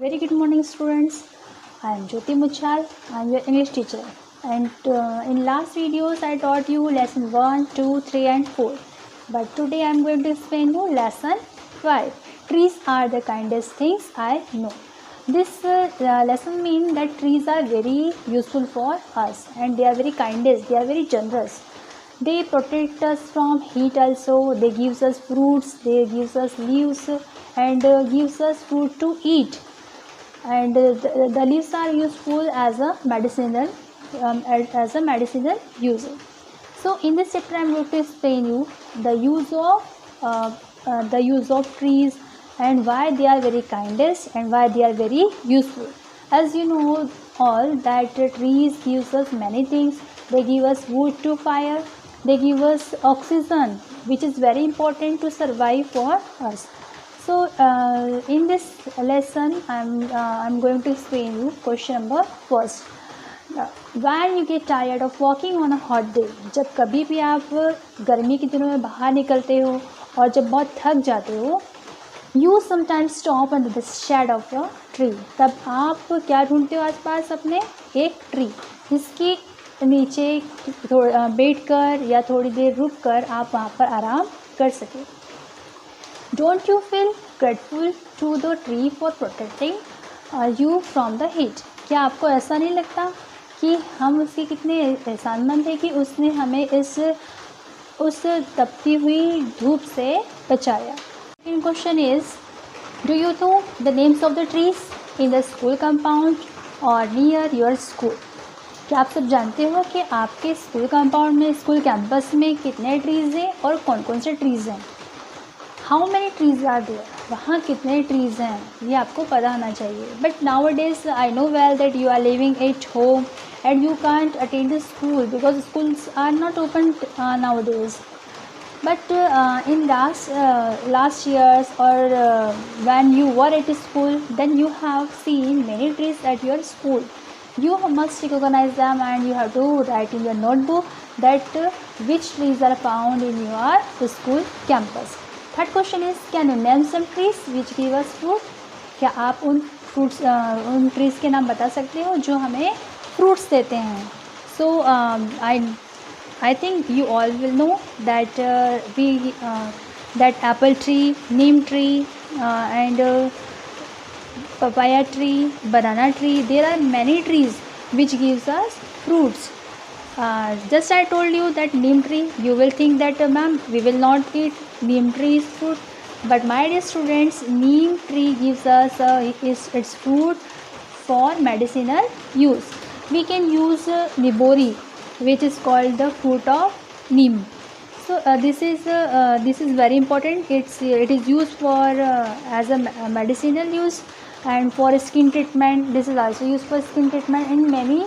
Very good morning, students. I am Jyoti Muchal. I am your English teacher. And in last videos, I taught you lesson 1, 2, 3 and 4. But today I am going to explain you lesson 5. Trees are the kindest things I know. This lesson means that trees are very useful for us and they are very kindest. They are very generous. They protect us from heat also. They gives us fruits. They gives us leaves and gives us fruit to eat. And the leaves are useful as a medicinal use. So in this chapter I am going to explain you the use of trees and why they are very kindest and why they are very useful. As you know all that trees gives us many things. They give us wood to fire. They give us oxygen, which is very important to survive for us. So in this lesson I'm going to explain you question number first. When you get tired of walking on a hot day, जब कभी भी आप गर्मी के दिनों में बाहर निकलते हो और जब बहुत थक जाते हो, you sometimes stop under the shade of a tree. तब आप क्या ढूंढते हो आसपास अपने? एक ट्री, जिसकी नीचे बैठकर या थोड़ी देर रुककर आप वहाँ पर आराम कर सके. Don't you feel grateful to the tree for protecting you from the heat? क्या आपको ऐसा नहीं लगता कि हम उसके कितने एहसानमंद हैं कि उसने हमें उस तपती हुई धूप से बचाया. Second question is, do you know the names of the trees in the school compound or near your school? क्या आप सब जानते हो कि आपके स्कूल कंपाउंड में, स्कूल कैंपस में कितने ट्रीज़ हैं और कौन कौन से ट्रीज़ हैं? How many trees are there? वहाँ कितने ट्रीज हैं ये आपको पता होना चाहिए. But nowadays I know well that you are living at home and you can't attend the school because schools are not open nowadays. But in last years or when you were at school, then you have seen many trees at your school. You must recognize them and you have to write in your notebook that which trees are found in your school campus. Third question is, can you name some trees which give us fruit? क्या आप उन trees के नाम बता सकते हो जो हमें फ्रूट्स देते हैं? So I think you all will know that that apple tree, neem tree, and papaya tree, banana tree. There are many trees which gives us fruits. Just I told you that neem tree, you will think that ma'am, we will not eat neem tree's fruit. But my dear students, neem tree gives us its fruit for medicinal use. We can use nibori, which is called the fruit of neem. So this is very important. It is used for as a medicinal use and for skin treatment. This is also used for skin treatment. In many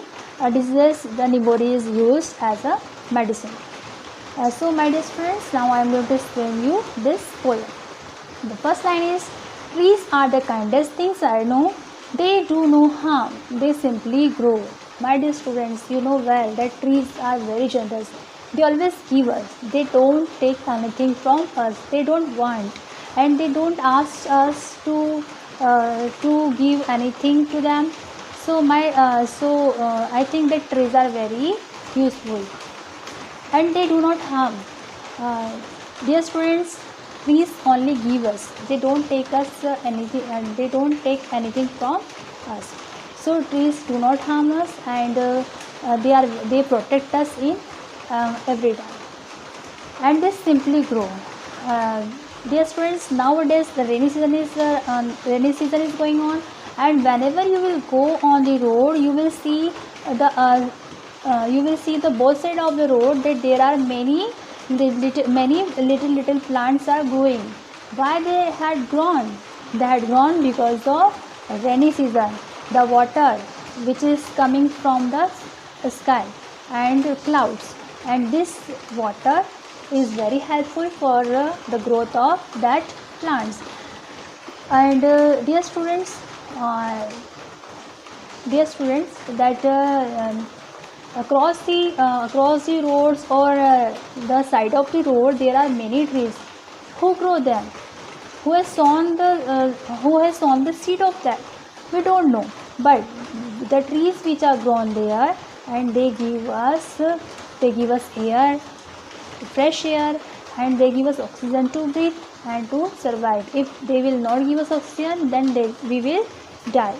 diseases, the nibori is used as a medicine. So my dear students, now I am going to explain you this poem. The first line is, trees are the kindest things I know. They do no harm. They simply grow. My dear students, you know well that trees are very generous. They always give us. They don't take anything from us. They don't want and they don't ask us to give anything to them. So I think that trees are very useful and they do not harm. Dear students, trees only give us. They don't take us anything and they don't take anything from us. So trees do not harm us and they protect us in every time and they simply grow. Dear students, nowadays the rainy season is going on, and whenever you will go on the road, you will see the both side of the road that there are many little plants are growing. Why they had grown? They had grown because of rainy season. The water which is coming from the sky and clouds, and this water is very helpful for the growth of that plants. And dear students, that across the roads or the side of the road there are many trees. Who grow them? Who has sown the seed of that? We don't know, but the trees which are grown there, and they give us air, fresh air, and they give us oxygen to breathe and to survive. If they will not give us oxygen, then we will die.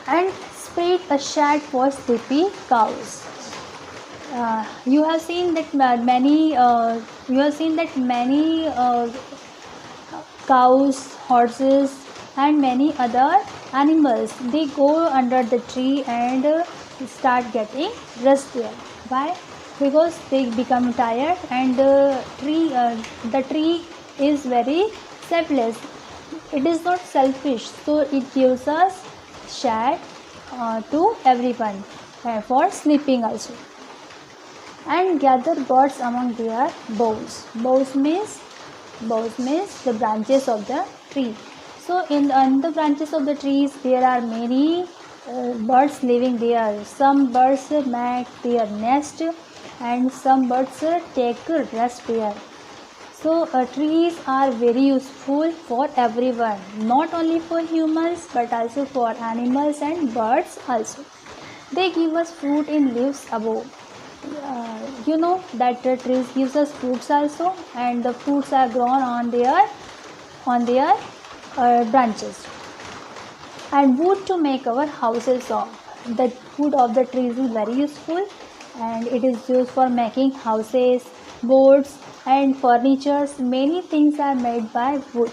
And spread a shed for sleepy cows. You have seen that many cows, horses, and many other animals, they go under the tree and start getting rest there. Why? Because they become tired, and the tree is very selfless. It is not selfish, so it gives us shade to everyone for sleeping also. And gather birds among their boughs. Boughs means the branches of the tree. So in the branches of the trees there are many birds living there. Some birds make their nest, and some birds take rest there. So trees are very useful for everyone, not only for humans but also for animals and birds also. They give us fruit in leaves above. You know that the trees gives us fruits also, and the fruits are grown on their branches. And wood to make our houses of. The wood of the trees is very useful, and it is used for making houses, boards, and furnitures. Many things are made by wood.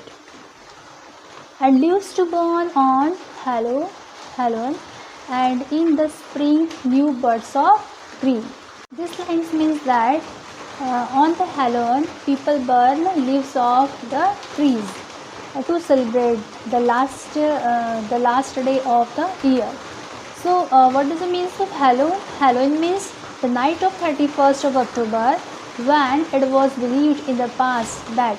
And leaves to burn on Halloween, and in the spring new buds of green. This lines means that on the Halloween people burn leaves of the trees to celebrate the last day of the year. So what does it mean of Halloween? Halloween means the night of 31st of October, when it was believed in the past that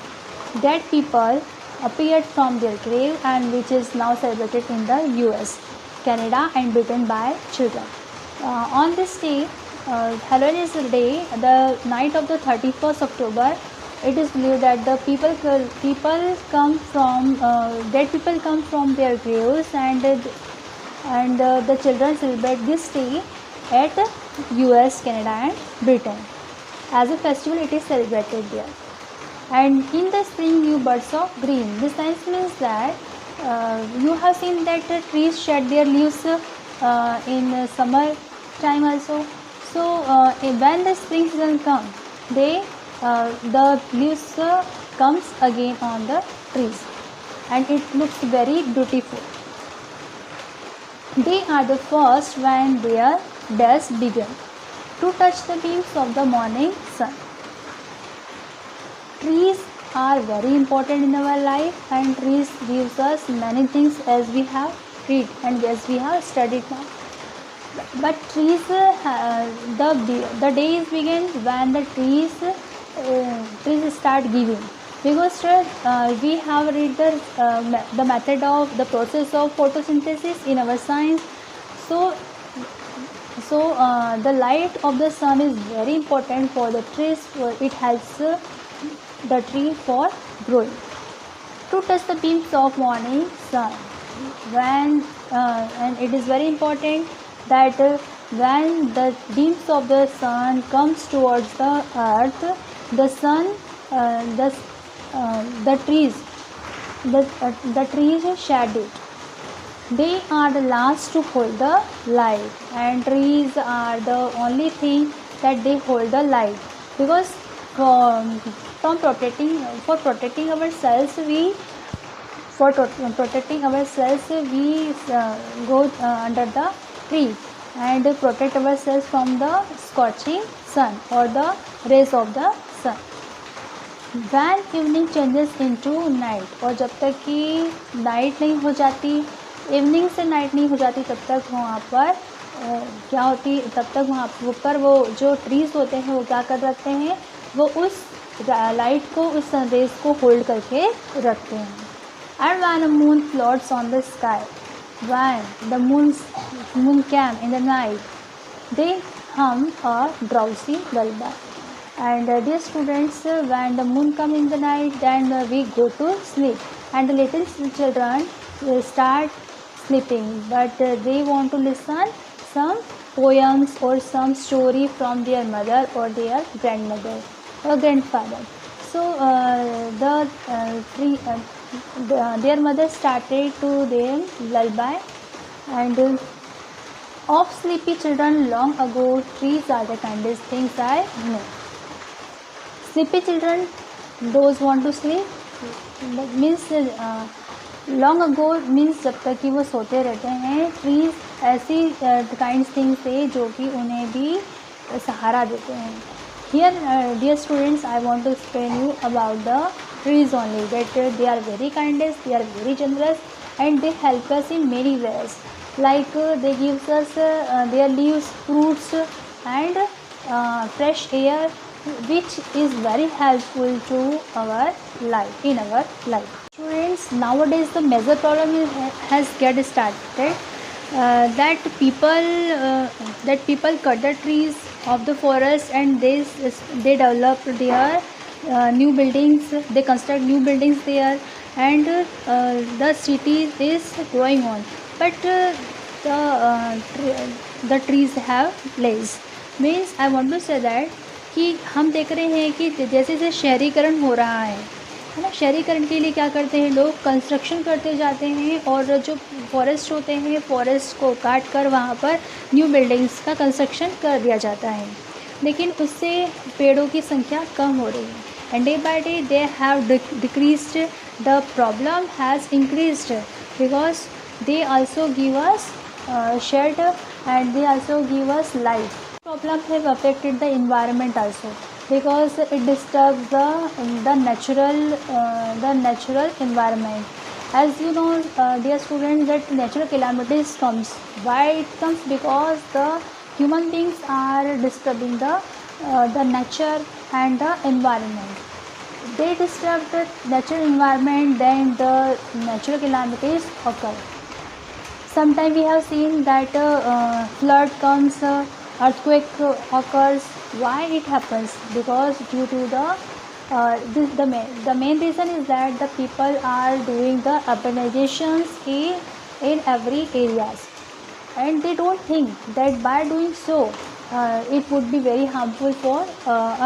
dead people appeared from their grave, and which is now celebrated in the US, Canada, and Britain by children. On this day, Halloween is the day, the night of the 31st October. It is believed that the dead people come from their graves, and the children celebrate this day at US, Canada, and Britain. As a festival, it is celebrated there. And in the spring, new buds of green. This science means that you have seen that the trees shed their leaves in summer time also. So when the spring season comes, the leaves comes again on the trees, and it looks very beautiful. They are the first when their days begin to touch the beams of the morning sun. Trees are very important in our life, and trees gives us many things, as we have read and as we have studied now. But trees, the days begin when the trees start giving, because we have read the method of the process of photosynthesis in our science. So the light of the sun is very important for the trees. It helps the tree for growing. To touch the beams of morning sun, and it is very important that when the beams of the sun comes towards the earth, the sun, the trees shed it. They are the last to hold the light, and trees are the only thing that they hold the light, because for protecting ourselves we go under the tree and protect ourselves from the scorching sun or the rays of the sun. When evening changes into night, और जब तक कि night नहीं हो जाती, evening से night नहीं हो जाती, तब तक वहाँ पर क्या होती, तब तक वहाँ पर वो जो ट्रीज होते हैं वो क्या कर रखते हैं, वो उस लाइट को, उस सनरेज को होल्ड करके रखते हैं. And when a moon floats on the sky, when the moon came in the night, they hum a drowsy lullaby. And dear students, when the moon comes in the night, then we go to sleep. And the little children start sleeping, but they want to listen some poems or some story from their mother or their grandmother or grandfather. So their mother started to them lullaby, and of sleepy children long ago, trees are the kindest things I know. Sleepy children, those want to sleep, means long ago means जब तक कि वो सोते रहते हैं, trees ऐसी kind things थे जो कि उन्हें भी सहारा देते हैं. Here dear students, I want to explain you about the trees only, that they are very kindest, they are very generous, and they help us in many ways. Like they gives us their leaves, fruits, and fresh air, which is very helpful to our life, in our life. Students, nowadays the major problem has get started, that people cut the trees of the forest, and they develop their new buildings, they construct new buildings there, and the city is growing on, but the trees have place. Means I want to say that कि हम देख रहे हैं कि जैसे जैसे शहरीकरण हो रहा है ना, शहरीकरण के लिए क्या करते हैं लोग, कंस्ट्रक्शन करते जाते हैं, और जो फॉरेस्ट होते हैं, फॉरेस्ट को काट कर वहाँ पर न्यू बिल्डिंग्स का कंस्ट्रक्शन कर दिया जाता है, लेकिन उससे पेड़ों की संख्या कम हो रही है. And day by day they have decreased, the problem has increased, because they also give us shed, and they also give us light. Problem have affected the environment also, because it disturbs the natural environment. As you know, dear students, that natural calamities comes. Why it comes? Because the human beings are disturbing the nature and the environment. They disturb the natural environment, then the natural calamities occur. Sometimes we have seen that flood comes, earthquake occurs. Why it happens? Because due to the main reason is that the people are doing the urbanizations in every areas, and they don't think that by doing so it would be very harmful for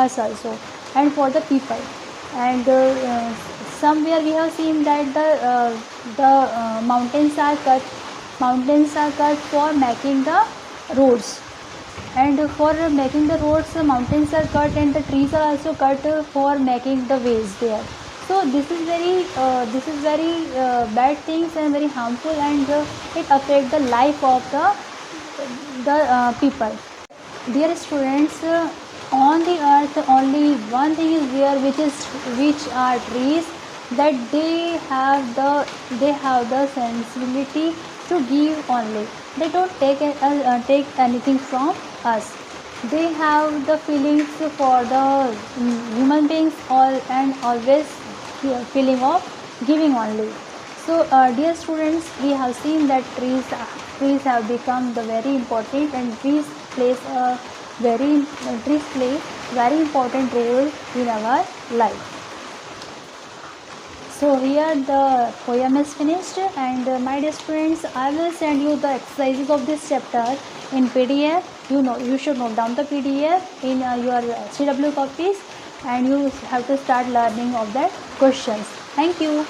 us also and for the people. And somewhere we have seen that the mountains are cut for making the roads, and for making the roads the mountains are cut, and the trees are also cut for making the ways there. So this is very bad things and very harmful, and it affect the life of the people. Dear students, on the earth only one thing is there, which are trees, that they have the sensibility to give only. They don't take anything from us. They have the feelings for the human beings, and always feeling of giving only. So dear students, we have seen that trees have become the very important, and trees play very important role in our life. So here the poem is finished, and my dear students, I will send you the exercises of this chapter in PDF. You should note down the PDF in your CW copies, and you have to start learning of that questions. Thank you.